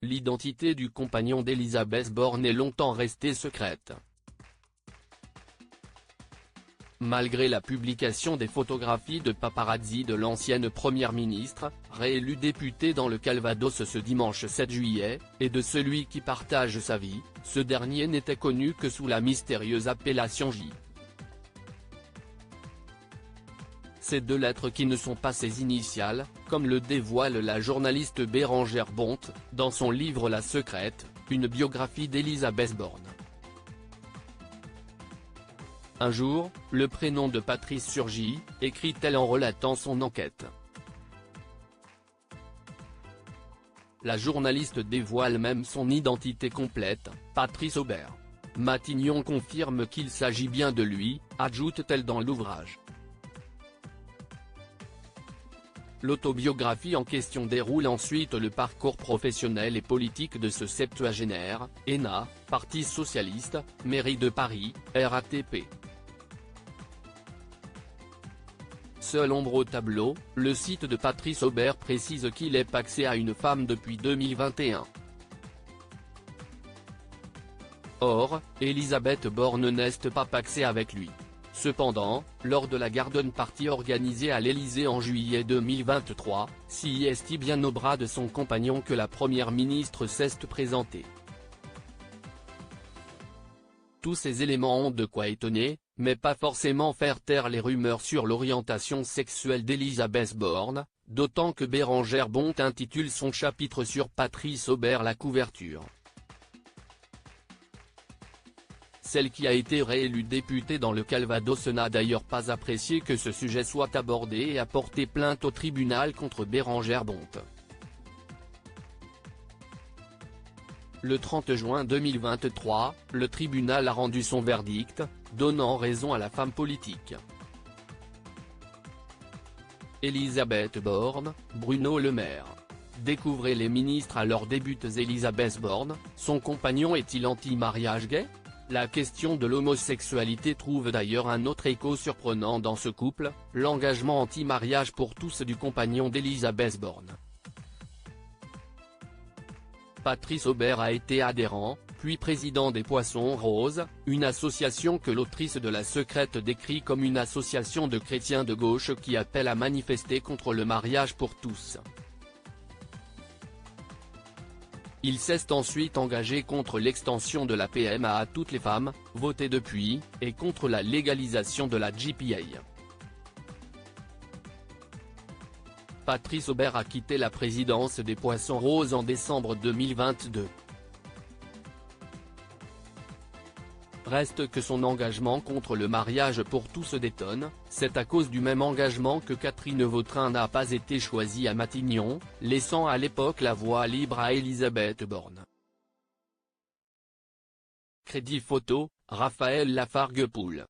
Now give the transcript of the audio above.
l'identité du compagnon d'Elisabeth Borne est longtemps restée secrète. Malgré la publication des photographies de paparazzi de l'ancienne première ministre, réélue députée dans le Calvados ce dimanche 7 juillet, et de celui qui partage sa vie, ce dernier n'était connu que sous la mystérieuse appellation J. Ces deux lettres qui ne sont pas ses initiales, comme le dévoile la journaliste Bérengère Bonte, dans son livre La Secrète, une biographie d'Elisabeth Borne. Un jour, le prénom de Patrice surgit, écrit-elle en relatant son enquête. La journaliste dévoile même son identité complète, Patrice Aubert. Matignon confirme qu'il s'agit bien de lui, ajoute-t-elle dans l'ouvrage. L'autobiographie en question déroule ensuite le parcours professionnel et politique de ce septuagénaire, ENA, Parti socialiste, Mairie de Paris, RATP. Seule ombre au tableau, le site de Patrice Aubert précise qu'il est pacsé à une femme depuis 2021. Or, Elisabeth Borne n'est pas pacsée avec lui. Cependant, lors de la garden party organisée à l'Élysée en juillet 2023, si est bien au bras de son compagnon que la première ministre s'est présentée. Tous ces éléments ont de quoi étonner, mais pas forcément faire taire les rumeurs sur l'orientation sexuelle d'Elisabeth Borne, d'autant que Bérengère Bonte intitule son chapitre sur Patrice Aubert la couverture. Celle qui a été réélue députée dans le Calvados n'a d'ailleurs pas apprécié que ce sujet soit abordé et a porté plainte au tribunal contre Bérengère Bonte. Le 30 juin 2023, le tribunal a rendu son verdict, donnant raison à la femme politique. Elisabeth Borne, Bruno Le Maire. Découvrez les ministres à leurs débuts. Elisabeth Borne, son compagnon est-il anti-mariage gay? La question de l'homosexualité trouve d'ailleurs un autre écho surprenant dans ce couple, l'engagement anti-mariage pour tous du compagnon d'Elisabeth Borne. Patrice Aubert a été adhérent, puis président des Poissons Roses, une association que l'autrice de La Secrète décrit comme une association de chrétiens de gauche qui appelle à manifester contre le mariage pour tous. Il s'est ensuite engagé contre l'extension de la PMA à toutes les femmes, votée depuis, et contre la légalisation de la GPA. Patrice Aubert a quitté la présidence des Poissons Roses en décembre 2022. Reste que son engagement contre le mariage pour tous détonne, c'est à cause du même engagement que Catherine Vautrin n'a pas été choisie à Matignon, laissant à l'époque la voie libre à Elisabeth Borne. Crédit photo, Raphaël Lafargue-Poul.